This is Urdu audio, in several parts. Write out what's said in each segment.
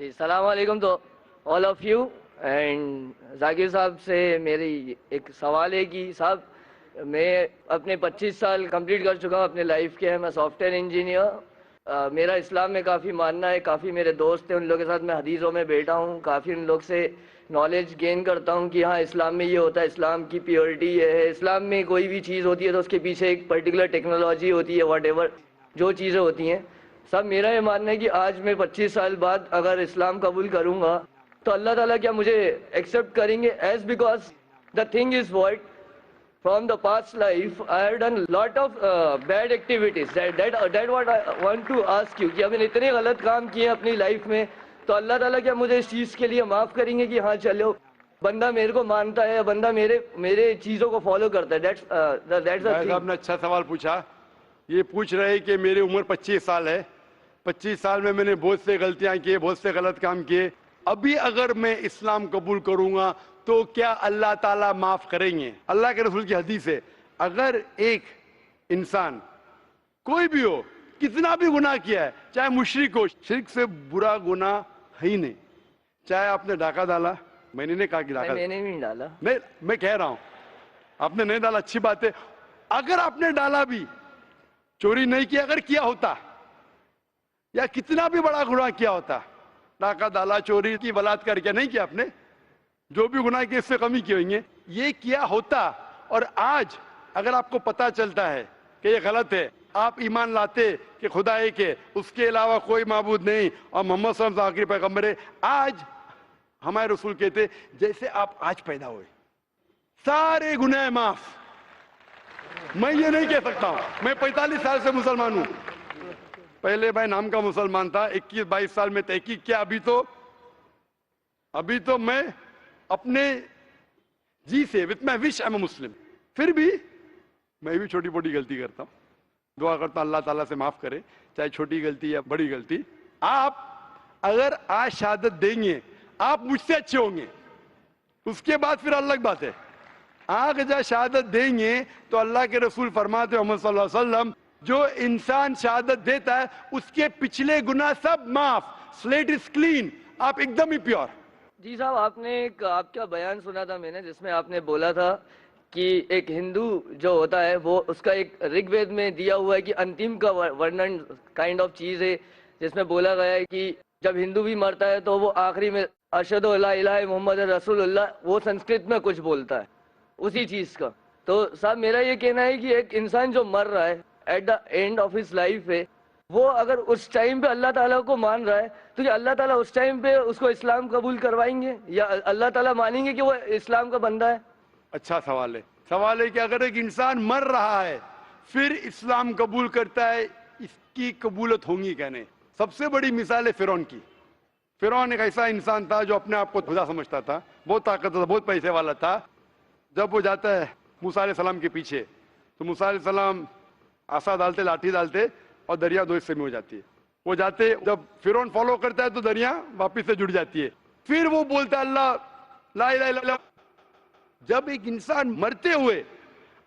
جی السلام علیکم تو آل آف یو اینڈ ذاکر صاحب سے میری ایک سوال ہے کہ صاحب میں اپنے 25 سال کمپلیٹ کر چکا ہوں اپنے لائف کے. میں سافٹ ویئر انجینئر. میرا اسلام میں کافی ماننا ہے, کافی میرے دوست ہیں, ان لوگوں کے ساتھ میں حدیثوں میں بیٹھا ہوں, کافی ان لوگ سے نالج گین کرتا ہوں کہ ہاں اسلام میں یہ ہوتا ہے, اسلام کی پیورٹی یہ ہے, اسلام میں کوئی بھی چیز ہوتی ہے تو اس کے پیچھے ایک پرٹیکولر ٹیکنالوجی ہوتی ہے, واٹ ایور جو چیزیں ہوتی ہیں. سب میرا یہ ماننا ہے کہ آج میں 25 سال بعد اگر اسلام قبول کروں گا تو اللہ تعالیٰ کیا مجھے ایکسیپٹ کریں گے, as because the thing is what from the past life I have done lot of bad activities. That what I want to ask you کہ ہم نے اتنے غلط کام کیے ہیں اپنی لائف میں, تو اللہ تعالیٰ کیا مجھے اس چیز کے لیے معاف کریں گے کہ ہاں چلو بندہ میرے کو مانتا ہے, بندہ میرے چیزوں کو فالو کرتا ہے. دیٹس صاحب نے اچھا سوال پوچھا. یہ پوچھ رہے کہ میری عمر 25 سال ہے, 25 سال میں نے بہت سے غلطیاں کی, بہت سے غلط کام کیے. ابھی اگر میں اسلام قبول کروں گا تو کیا اللہ تعالیٰ معاف کریں گے؟ اللہ کے رسول کی حدیث ہے, اگر ایک انسان کوئی بھی ہو, کتنا بھی گناہ کیا ہے, چاہے مشرک ہو, شرک سے برا گناہ ہے ہی نہیں. چاہے آپ نے ڈاکہ ڈالا, میں نے نہیں کہا کہ ڈاکہ, میں نے نہیں ڈالا, نہیں میں کہہ رہا ہوں آپ نے نہیں ڈالا, اچھی بات ہے. اگر آپ نے ڈالا بھی, چوری نہیں کیا, اگر کیا ہوتا یا کتنا بھی بڑا گناہ کیا ہوتا, ڈاکہ ڈالا, چوری کی, بلاತ್ಕಾರ کیا, نہیں کیا آپ نے, جو بھی گناہ کیا اس سے کمی کی ہوئی ہیں, یہ کیا ہوتا اور آج اگر آپ کو پتا چلتا ہے کہ یہ غلط ہے, آپ ایمان لاتے کہ خدا ایک ہے, اس کے علاوہ کوئی معبود نہیں اور محمد صلی اللہ علیہ وسلم آخری پیغمبر ہے, آج ہمارے رسول کہتے جیسے آپ آج پیدا ہوئے سارے گناہ معاف. میں یہ نہیں کہہ سکتا ہوں, میں 45 سال سے مسلمان ہوں, پہلے بھائی نام کا مسلمان تھا, 21-22 سال میں تحقیق کیا, ابھی تو میں اپنے جی سے with my wish I am اے مسلم. پھر بھی میں بھی چھوٹی موٹی غلطی کرتا ہوں, دعا کرتا ہوں اللہ تعالیٰ سے معاف کرے, چاہے چھوٹی غلطی یا بڑی غلطی. آپ اگر آج شہادت دیں گے آپ مجھ سے اچھے ہوں گے, اس کے بعد پھر الگ بات ہے. آگ جب شہادت دیں گے تو اللہ کے رسول فرماتے ہیں محمد صلی اللہ علیہ وسلم, جو انسان شہادت دیتا ہے اس کے پچھلے گناہ سب معاف, سلیٹ از کلین, آپ ایک دم ہی پیور. جی صاحب آپ نے آپ کا بیان سنا تھا میں نے, جس میں آپ نے بولا تھا کہ ایک ہندو جو ہوتا ہے وہ اس کا ایک رگ وید میں دیا ہوا ہے کہ انتم کا ورنن کائنڈ آف چیز ہے, جس میں بولا گیا ہے کہ جب ہندو بھی مرتا ہے تو وہ آخری میں اشہد ان لا الہ محمد رسول اللہ, وہ سنسکرت میں کچھ بولتا ہے اسی چیز کا. تو صاحب میرا یہ کہنا ہے کہ ایک انسان جو مر رہا ہے at the end of his life ہے, وہ اگر اس ٹائم پہ اللہ تعالیٰ کو مان رہا ہے تو کیا اللہ تعالیٰ اس ٹائم پہ اس کو اسلام قبول کروائیں گے, یا اللہ تعالیٰ مانیں گے کہ وہ اسلام کا بندہ ہے؟ اچھا سوال ہے. سوال ہے کہ اگر ایک انسان مر رہا ہے پھر اسلام قبول کرتا ہے, اس کی قبولت ہونگی کہنے. سب سے بڑی مثال ہے فرعون کی. فرعون ایک ایسا انسان تھا جو اپنے آپ کو خدا سمجھتا تھا, بہت طاقتور تھا, بہت پیسے والا تھا. جب وہ جاتا ہے موسیٰ علیہ السلام کے پیچھے تو موسیٰ علیہ السلام عصا ڈالتے, لاٹھی ڈالتے اور دریا دو حصے میں ہو جاتی ہے. وہ جاتے, جب فرعون فالو کرتا ہے تو دریا واپس سے جڑ جاتی ہے. پھر وہ بولتا ہے اللہ لا الہ الا اللہ. جب ایک انسان مرتے ہوئے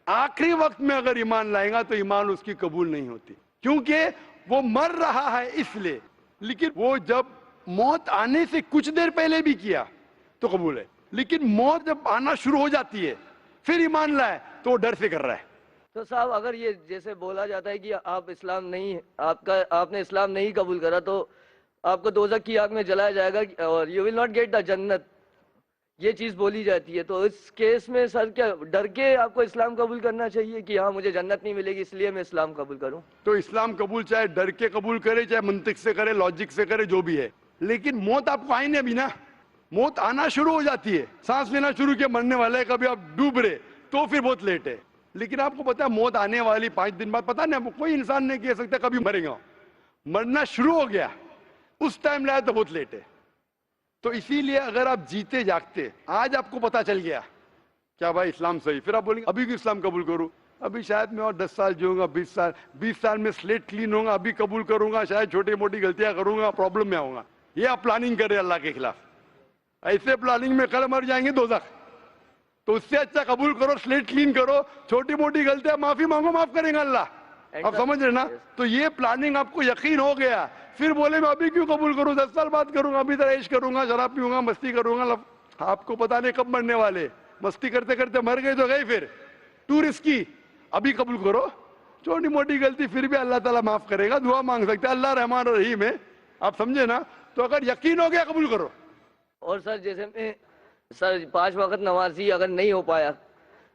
آخری وقت میں اگر ایمان لائے گا تو ایمان اس کی قبول نہیں ہوتی, کیونکہ وہ مر رہا ہے اس لیے. لیکن وہ جب موت آنے سے کچھ دیر پہلے بھی کیا تو قبول ہے, لیکن موت جب آنا شروع ہو جاتی ہے پھر ایمان لائے تو وہ ڈر سے کر رہا ہے. تو صاحب اگر یہ جیسے بولا جاتا ہے کہ آپ اسلام نہیں, آپ نے اسلام نہیں قبول کرا تو آپ کو دوزخ کی آگ میں جلایا جائے گا اور you will not get the جنت, یہ چیز بولی جاتی ہے. تو اس کیس میں سر کیا ڈر کے آپ کو اسلام قبول کرنا چاہیے کہ ہاں مجھے جنت نہیں ملے گی اس لیے میں اسلام قبول کروں؟ تو اسلام قبول چاہے ڈر کے قبول کرے, چاہے منطق سے کرے, لاجک سے کرے, جو بھی ہے, لیکن موت آپ کو آئی نہیں ابھی نا. موت آنا شروع ہو جاتی ہے, سانس لینا شروع کیا, مرنے والے ہے, کبھی آپ ڈوب رہے تو پھر بہت لیٹ ہے. لیکن آپ کو پتا ہے موت آنے والی 5 دن بعد, پتا نہیں, کوئی انسان نہیں کہہ سکتا کبھی مرے گا. مرنا شروع ہو گیا اس ٹائم لائے تو بہت لیٹ ہے. تو اسی لیے اگر آپ جیتے جاگتے, آج آپ کو پتا چل گیا کیا بھائی اسلام صحیح, پھر آپ بولیں گے ابھی بھی اسلام قبول کروں, ابھی شاید میں اور 10 سال جیوں گا, 20 سال میں سلیٹ کلین ہوں گا, ابھی قبول کروں گا, شاید چھوٹی موٹی غلطیاں کروں گا, پرابلم میں آؤں گا. یہ آپ پلاننگ کر رہے اللہ کے خلاف. ایسے پلاننگ میں کل مر جائیں گے دوزخ. تو اس سے اچھا قبول کرو, سلیٹ کلین کرو, چھوٹی موٹی غلطیاں معافی مانگو, معاف کریں گا اللہ. آپ سمجھ رہے نا. تو یہ پلاننگ آپ کو یقین ہو گیا پھر بولے میں ابھی کیوں قبول کروں, 10 سال بعد کروں گا, ابھی ذرا عیش کروں گا, شراب پیوں گا, مستی کروں گا. آپ کو پتا نہیں کب مرنے والے, مستی کرتے کرتے مر گئے تو گئے, پھر ٹو رسکی. ابھی قبول کرو, چھوٹی موٹی غلطی پھر بھی اللہ تعالیٰ معاف کرے گا, دعا مانگ سکتے ہیں, اللہ رحمان الرحیم ہے, آپ سمجھے نا. تو اگر یقین ہو گیا قبول کرو. اور سر جیسے میں سر 5 وقت نمازی اگر نہیں ہو پایا,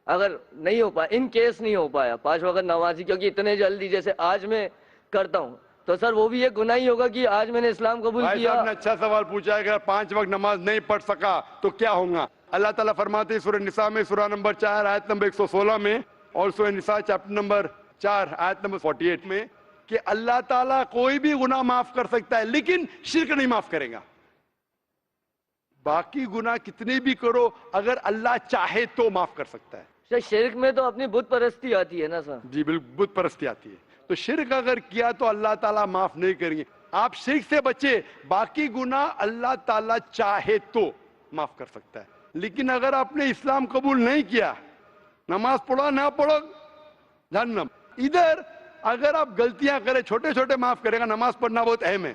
ان کیس نہیں ہو پایا 5 وقت نمازی, کیونکہ اتنے جلدی جیسے آج میں کرتا ہوں, تو سر وہ بھی ایک گناہ ہی ہوگا کہ آج میں نے اسلام قبول بھائی کیا. صاحب نے اچھا سوال پوچھا ہے, اگر 5 وقت نماز نہیں پڑھ سکا تو کیا ہوگا. اللہ تعالیٰ فرماتے ہیں سورہ نساء میں, سورہ نمبر 4 آیت نمبر 116 میں, اور سورہ نساء چیپٹر نمبر 4 آیت نمبر 48 میں, کہ اللہ تعالیٰ کوئی بھی گناہ معاف کر سکتا ہے لیکن شرک نہیں معاف کرے گا. باقی گناہ کتنے بھی کرو, اگر اللہ چاہے تو معاف کر سکتا ہے. سر شرک میں تو اپنی بت پرستی آتی ہے نا سر. جی بالکل, بت پرستی آتی ہے. تو شرک اگر کیا تو اللہ تعالیٰ معاف نہیں کریں گے. آپ شرک سے بچے, باقی گناہ اللہ تعالیٰ چاہے تو معاف کر سکتا ہے. لیکن اگر آپ نے اسلام قبول نہیں کیا, نماز پڑھو نہ پڑھو جہنم. ادھر اگر آپ غلطیاں کریں, چھوٹے چھوٹے معاف کرے گا, نماز پڑھنا بہت اہم ہے,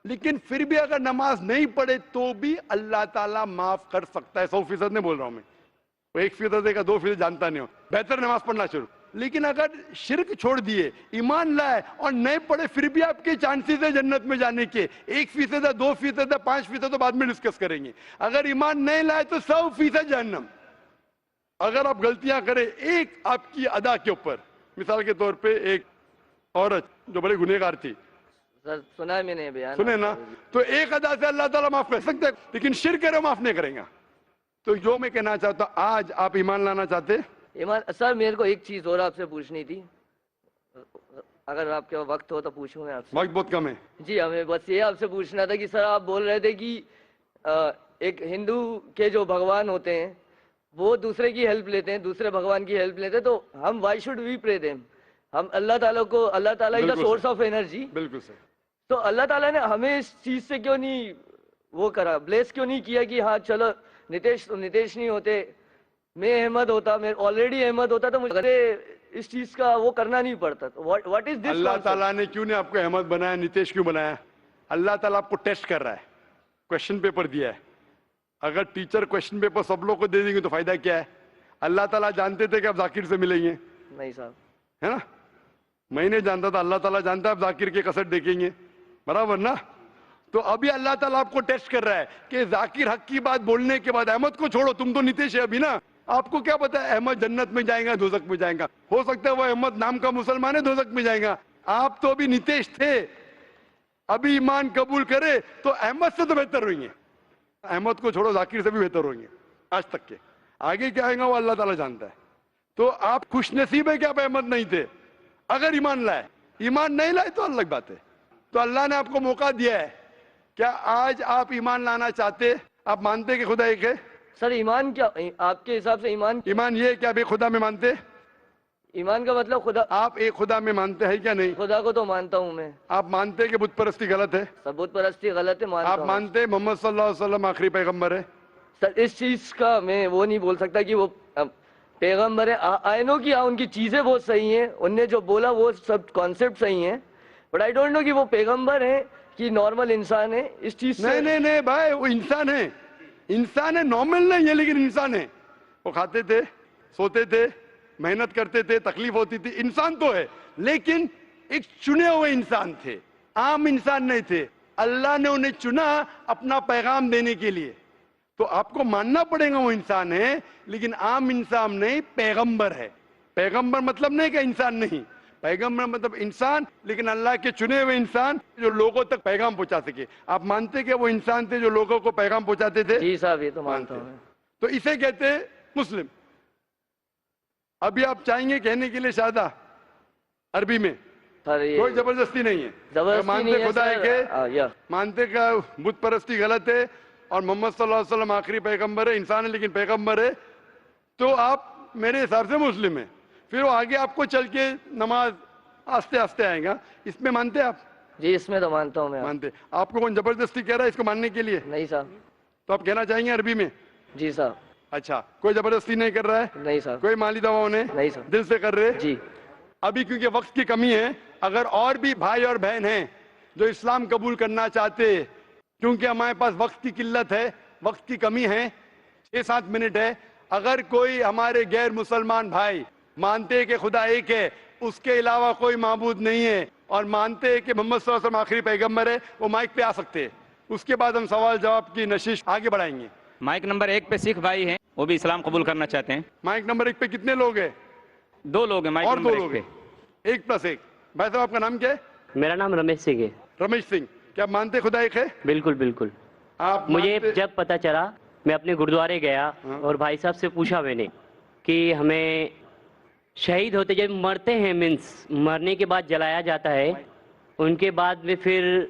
لیکن پھر بھی اگر نماز نہیں پڑھے تو بھی اللہ تعالیٰ معاف کر سکتا ہے. 100% نہیں بول رہا ہوں میں, 1% کا 2% جانتا نہیں ہوں, بہتر نماز پڑھنا شروع. لیکن اگر شرک چھوڑ دیے, ایمان لائے اور نہیں پڑھے, پھر بھی آپ کے چانسز ہے جنت میں جانے کے. 1% ہے, 2% ہے, 5% تو بعد میں ڈسکس کریں گے. اگر ایمان نہیں لائے تو 100% جہنم. اگر آپ غلطیاں کریں ایک آپ کی ادا کے اوپر, مثال کے طور پہ ایک عورت جو بڑی گنہگار تھی, سر سنا ہے میں نے بیان, سنے نا, تو ایک ادا سے اللہ تعالیٰ معاف کر سکتے, لیکن شرک کرے معاف نہیں کریں گا. تو جو میں کہنا چاہتا ہوں, آج آپ ایمان لانا چاہتے. ایمان سر میرے کو ایک چیز اور آپ سے پوچھنی تھی, اگر آپ کے وقت ہو تو پوچھوں میں آپ سے. وقت بہت کم ہے. جی ہمیں بس یہ آپ سے پوچھنا تھا کہ سر آپ بول رہے تھے کہ ایک ہندو کے جو بھگوان ہوتے ہیں وہ دوسرے کی ہیلپ لیتے ہیں, دوسرے بھگوان کی ہیلپ لیتے ہیں, تو ہم وائی شوڈ وی پرے دیم, ہم اللہ تعالیٰ کو, اللہ تعالیٰ کا سورس آف انرجی, بالکل سر. تو اللہ تعالیٰ نے ہمیں اس چیز سے کیوں نہیں وہ کرا, بلیس کیوں نہیں کیا کہ ہاں چلو نتیش نہیں ہوتے, میں احمد ہوتا, میں آلریڈی احمد ہوتا, تو مجھے اس چیز کا وہ کرنا نہیں پڑتا. واٹ از دس. اللہ تعالیٰ نے کیوں نہیں آپ کو احمد بنایا, نتیش کیوں بنایا؟ اللہ تعالیٰ آپ کو ٹیسٹ کر رہا ہے, کوشچن پیپر دیا ہے. اگر ٹیچر کوشچن پیپر سب لوگ کو دے دیں گے تو فائدہ کیا ہے؟ اللہ تعالیٰ جانتے تھے کہ آپ ذاکر سے ملیں گے؟ نہیں صاحب, ہے نا, میں نہیں جانتا تھا, اللہ تعالیٰ جانتا ہے آپ ذاکر کے کسٹ دیکھیں گے, برابر نا. تو ابھی اللہ تعالیٰ آپ کو ٹیسٹ کر رہا ہے کہ ذاکر حق کی بات بولنے کے بعد احمد کو چھوڑو, تم تو نتیش ہے ابھی نا, آپ کو کیا پتا ہے احمد جنت میں جائیں گا دوزخ میں جائیں گا؟ ہو سکتا ہے وہ احمد نام کا مسلمان ہے, دوزخ میں جائیں گا. آپ تو ابھی نتیش تھے, ابھی ایمان قبول کرے تو احمد سے تو بہتر ہوئیں گے. احمد کو چھوڑو, ذاکر سے بھی بہتر ہوئیں گے آج تک کے. آگے کیا آئے گا وہ اللہ تعالیٰ جانتا ہے. تو آپ خوش نصیب ہے کہ آپ احمد نہیں تھے اگر ایمان لائے. ایمان نہیں لائے تو الگ بات ہے. تو اللہ نے آپ کو موقع دیا ہے, کیا آج آپ ایمان لانا چاہتے؟ آپ مانتے کہ خدا ایک ہے؟ سر ایمان کیا آپ کے حساب سے ایمان یہ ہے کہ آپ ایک خدا میں مانتے؟ ایمان کا مطلب خدا, آپ ایک خدا میں مانتے ہیں کیا نہیں؟ خدا کو تو مانتا ہوں میں. آپ مانتے کہ بت پرستی غلط ہے؟ سر بت پرستی غلط ہے, مانتا آپ ہوں. مانتے محمد صلی اللہ علیہ وسلم آخری پیغمبر ہے؟ سر اس چیز کا میں وہ نہیں بول سکتا کہ وہ پیغمبر ہے. آئی نو کہ ان کی چیزیں بہت صحیح ہیں, ان نے جو بولا وہ سب کانسیپٹ صحیح ہیں, بٹ آئی ڈونٹ نو کہ وہ پیغمبر ہیں کہ نارمل انسان ہے. اس چیز سے نہیں بھائی, وہ انسان ہے, انسان ہے, نارمل نہیں ہے لیکن انسان ہے. وہ کھاتے تھے, سوتے تھے, محنت کرتے تھے, تکلیف ہوتی تھی, انسان تو ہے, لیکن ایک چنے ہوئے انسان تھے, عام انسان نہیں تھے. اللہ نے انہیں چنا اپنا پیغام دینے کے لیے. تو آپ کو ماننا پڑے گا وہ انسان ہے, لیکن عام انسان نہیں, پیغمبر ہے. پیغمبر مطلب نہیں کہ انسان نہیں, پیغمبر مطلب انسان, لیکن اللہ کے چنے ہوئے انسان جو لوگوں تک پیغام پہنچا سکے. آپ مانتے کہ وہ انسان تھے جو لوگوں کو پیغام پہنچاتے تھے؟ جی صاحب, یہ تو مانتا ہوں. تو اسے کہتے ہیں مسلم. ابھی آپ چاہیں گے کہنے کے لیے شادہ عربی میں, کوئی زبردستی نہیں ہے. مانتے خدا ہے کہ مانتے کہ بت پرستی غلط ہے اور محمد صلی اللہ علیہ وسلم آخری پیغمبر ہے, انسان ہے لیکن پیغمبر ہے, تو آپ میرے حساب سے مسلم ہیں. پھر وہ آگے آپ کو چل کے نماز آستے آستے آئے گا, اس میں مانتے آپ؟ جی اس میں تو مانتا ہوں میں. مانتے. آپ کو کون زبردستی کہہ رہا ہے اس کو ماننے کے لیے؟ نہیں صاحب. تو آپ کہنا چاہیں گے عربی میں؟ جی صاحب. اچھا, کوئی زبردستی نہیں کر رہا ہے؟ نہیں صاحب. کوئی مالی دباؤ نہیں صاحب. دل سے کر رہے؟ جی. ابھی کیونکہ وقت کی کمی ہے, اگر اور بھی بھائی اور بہن ہیں جو اسلام قبول کرنا چاہتے، کیونکہ ہمارے پاس وقت کی قلت ہے، وقت کی کمی ہے، 6-7 منٹ ہے، اگر کوئی ہمارے غیر مسلمان بھائی مانتے ہیں کہ خدا ایک ہے، اس کے علاوہ کوئی معبود نہیں ہے، اور مانتے ہیں کہ محمد صلی اللہ علیہ وسلم آخری پیغمبر ہے، وہ مائک پہ آ سکتے ہیں. اس کے بعد ہم سوال جواب کی نشش آگے بڑھائیں گے. مائک نمبر 1 پہ سکھ بھائی ہیں، وہ بھی اسلام قبول کرنا چاہتے ہیں. مائک نمبر 1 پہ کتنے لوگ ہیں؟ 2 لوگ ہیں مائک اور 2 نمبر 1 لوگ پہ. ہیں، 1+1. بھائی صاحب آپ کا نام کیا ہے؟ میرا نام رمیش سنگھ ہے. رمیش سنگھ. کیا آپ مانتے خدا ایک ہے؟ بالکل بالکل. آپ مجھے مانتے- جب پتا چلا میں اپنے گردوارے گیا اور بھائی صاحب سے پوچھا میں نے کہ ہمیں شہید ہوتے جب مرتے ہیں مینس مرنے کے بعد جلایا جاتا ہے، ان کے بعد میں پھر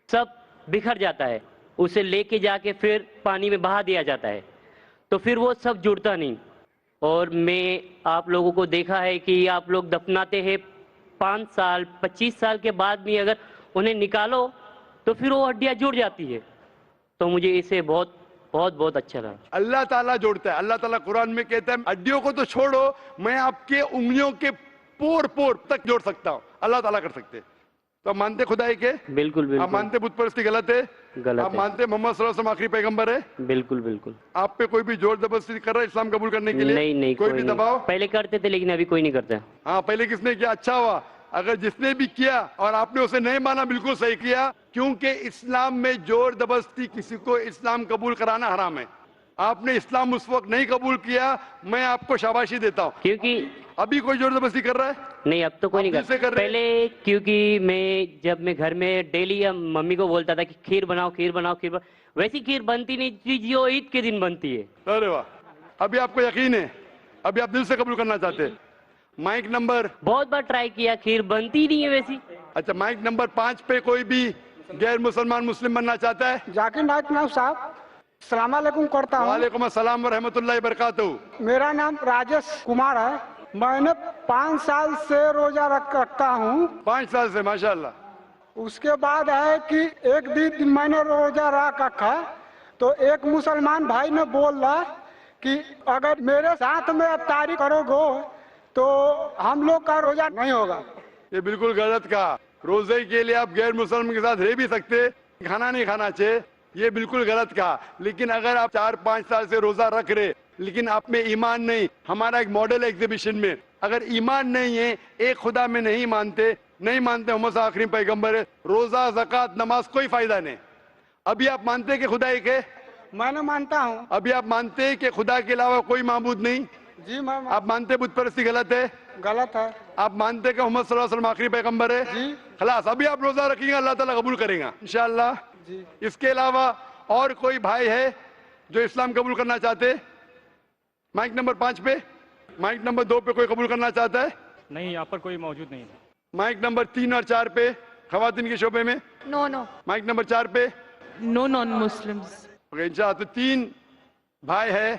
سب بکھر جاتا ہے، اسے لے کے جا کے پھر پانی میں بہا دیا جاتا ہے، تو پھر وہ سب جڑتا نہیں. اور میں آپ لوگوں کو دیکھا ہے کہ آپ لوگ دفناتے ہیں 5 سال 25 سال کے بعد بھی اگر انہیں نکالو تو پھر وہ ہڈیاں جڑ جاتی ہے. تو مجھے اسے بہت بہت بہت اچھا لگا. اللہ تعالیٰ جوڑتا ہے. اللہ تعالیٰ قرآن میں کہتا ہے ہڈیوں کو تو چھوڑو، میں آپ کے انگلیوں کے پور پور تک جوڑ سکتا ہوں. اللہ تعالیٰ کر سکتے. تو آپ مانتے خدا ایک ہے؟ بالکل آپ بالکل مانتے بت پرستی غلط ہے؟ غلط آپ ہے. مانتے محمد صلی اللہ علیہ وسلم آخری پیغمبر ہے؟ بالکل بالکل. آپ پہ کوئی بھی زور زبردستی کر رہا ہے اسلام قبول کرنے کے لیے؟ نہیں نہیں کوئی بھی نہیں. دباؤ؟ پہلے کرتے تھے لیکن ابھی کوئی نہیں کرتا. ہاں پہلے کس نے کیا؟ اچھا ہوا. اگر جس نے بھی کیا اور آپ نے اسے نہیں مانا، بالکل صحیح کیا، کیونکہ اسلام میں زور زبردستی کسی کو اسلام قبول کرانا حرام ہے. آپ نے اسلام اس وقت نہیں قبول کیا، میں آپ کو شاباشی دیتا ہوں. کیونکہ ابھی کوئی زور زبردستی کر رہا ہے؟ نہیں اب تو کوئی نہیں آپ دل سے کرتا. کر رہے ہیں؟ پہلے کیونکہ جب میں گھر میں ڈیلی ممی کو بولتا تھا کہ کھیر بناؤ کھیر بناؤ کھیر بناؤ، ویسی کھیر بنتی نہیں تھی جو عید کے دن بنتی ہے. ارے واہ. ابھی آپ کو یقین ہے؟ ابھی آپ دل سے قبول کرنا چاہتے ہیں؟ مائک نمبر بہت بار ٹرائی کیا، کھیر بنتی نہیں ہے ویسی. اچھا مائک نمبر 5 پہ کوئی بھی غیر مسلمان مسلم بننا چاہتا ہے؟ ذاکر نائک نام صاحب السلام علیکم کرتا ہوں. وعلیکم السلام ورحمۃ اللہ وبرکاتہ. میرا نام راجیش کمار ہے. میں نے 5 سال سے روزہ رکھتا ہوں. 5 سال سے ماشاءاللہ. اس کے بعد ہے کہ ایک دن میں نے روزہ رکھا تو ایک مسلمان بھائی نے بولا کہ اگر میرے ساتھ میں افطاری کرو گے تو ہم لوگ کا روزہ نہیں ہوگا. یہ بالکل غلط کہا. روزے کے لیے آپ غیر مسلم کے ساتھ رہ بھی سکتے، کھانا نہیں کھانا چاہیے، یہ بالکل غلط کہا. لیکن اگر آپ 4-5 سال سے روزہ رکھ رہے لیکن آپ میں ایمان نہیں، ہمارا ایک ماڈل ایگزیبیشن میں اگر ایمان نہیں ہے، ایک خدا میں نہیں مانتے محمد صلی اللہ علیہ وسلم آخری پیغمبر ہے، روزہ زکوٰۃ نماز کوئی فائدہ نہیں. ابھی آپ مانتے ہیں کہ خدا ایک ہے؟ میں نے مانتا ہوں. ابھی آپ مانتے ہیں کہ خدا کے علاوہ کوئی معبود نہیں؟ جی میں آپ مانتے بت پرستی غلط ہے؟ غلط ہے. آپ مانتے کہ محمد صلی اللہ علیہ وسلم آخری پیغمبر ہے؟ جی. خلاص ابھی آپ روزہ رکھیں گے، اللہ تعالیٰ قبول کرے گا انشاءاللہ. جی. اس کے علاوہ اور کوئی بھائی ہے جو اسلام قبول کرنا چاہتے؟ مائک نمبر 5 پہ. مائک نمبر 2 پہ کوئی قبول کرنا چاہتا ہے؟ نہیں، یہاں پر کوئی موجود نہیں ہے. مائک نمبر 3 اور 4 پہ خواتین کے شعبے میں. No, no. مائک نمبر 4 پہ. No non-Muslims. انشاءاللہ تو 3 بھائی ہے،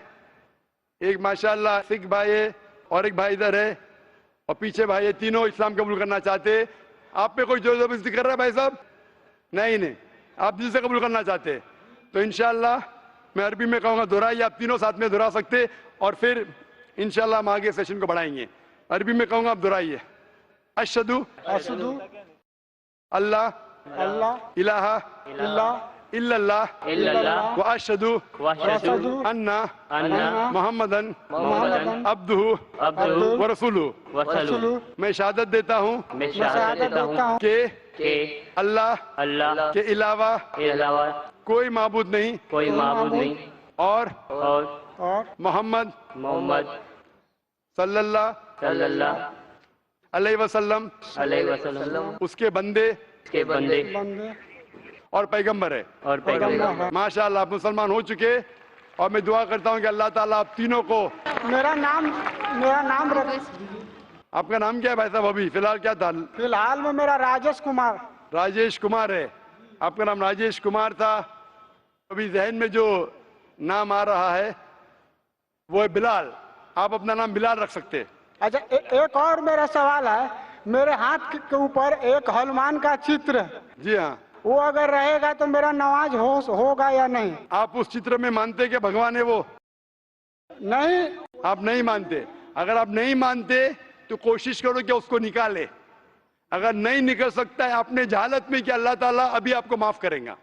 ایک ماشاءاللہ سکھ بھائی ہے اور ایک بھائی ادھر ہے اور پیچھے بھائی ہے. تینوں اسلام قبول کرنا چاہتے. آپ پہ کوئی زور زبردستی کر رہا ہے بھائی صاحب؟ نہیں، آپ دل سے قبول کرنا چاہتے. تو انشاءاللہ میں عربی میں کہوں گا دہرائیے، آپ تینوں ساتھ میں دہرا سکتے اور پھر انشاءاللہ ہم آگے سیشن کو بڑھائیں گے. عربی میں کہوں گا آپ دہرائیے. اشہدو اشہدو اللہ اللہ الہ الا الا اللہ اللہ واشہدو واشہدو انا انہ محمدن محمدن عبدہ عبدہ ورسولہ. ورسولہ. میں شہادت دیتا ہوں میں شہادت دیتا ہوں کہ اللہ اللہ کے علاوہ کے علاوہ کوئی معبود نہیں کوئی معبود نہیں اور اور محمد محمد صلی اللہ صلی اللہ علیہ وسلم علیہ وسلم اس کے بندے کے بندے بندے اور پیغمبر ہے. اور پیغمبر. ماشاءاللہ آپ مسلمان ہو چکے اور میں دعا کرتا ہوں کہ اللہ تعالیٰ آپ تینوں کو. میرا نام آپ کا نام کیا ہے بھائی صاحب؟ ابھی فی الحال کیا تھا؟ فی الحال میں میرا راجیش کمار. راجیش کمار ہے. آپ کا نام راجیش کمار تھا. ابھی ذہن میں جو نام آ رہا ہے وہ ہے بلال. آپ اپنا نام بلال رکھ سکتے. اچھا ایک اور میرا سوال ہے. میرے ہاتھ کے اوپر ایک ہنومان کا چتر ہے، جی ہاں. وہ اگر رہے گا تو میرا نماز ہوگا یا نہیں؟ آپ اس چتر میں مانتے کہ بھگوان ہے وہ؟ نہیں. آپ نہیں مانتے. اگر آپ نہیں مانتے تو کوشش کرو کہ اس کو نکالے. اگر نہیں نکل سکتا ہے اپنے جہالت میں کہ اللہ تعالیٰ ابھی آپ کو معاف کریں گا.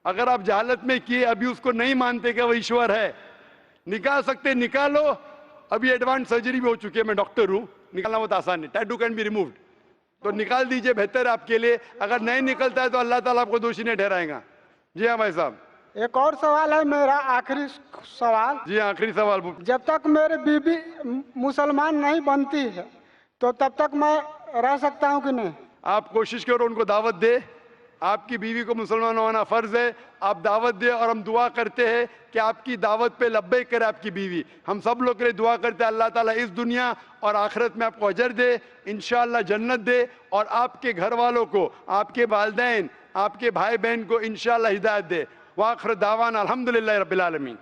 اگر آپ جہالت میں کیے ابھی اس کو نہیں مانتے کہ وہ ایشور ہے, نکال سکتے نکالو. ابھی ایڈوانس سرجری بھی ہو چکی ہے, میں ڈاکٹر ہوں, نکالنا بہت آسان ہے. ٹیٹو کین بی ریمووڈ, تو نکال دیجئے, بہتر ہے آپ کے لیے. اگر نہیں نکلتا ہے تو اللہ تعالیٰ آپ کو دوشی نہیں ٹھہرائے گا. جی ہاں بھائی صاحب. ایک اور سوال ہے میرا, آخری سوال. جی ہاں, آخری سوال. جب تک میری بیوی مسلمان نہیں بنتی ہے تو تب تک میں رہ سکتا ہوں کہ نہیں؟ آپ کوشش کرو ان کو دعوت دے. آپ کی بیوی کو مسلمان ہونا فرض ہے, آپ دعوت دے, اور ہم دعا کرتے ہیں کہ آپ کی دعوت پہ لبیک کرے آپ کی بیوی. ہم سب لوگ کے لیے دعا کرتے ہیں اللہ تعالیٰ اس دنیا اور آخرت میں آپ کو اجر دے, انشاءاللہ جنت دے, اور آپ کے گھر والوں کو, آپ کے والدین, آپ کے بھائی بہن کو انشاءاللہ ہدایت دے. وآخر دعوانا الحمدللہ رب العالمین.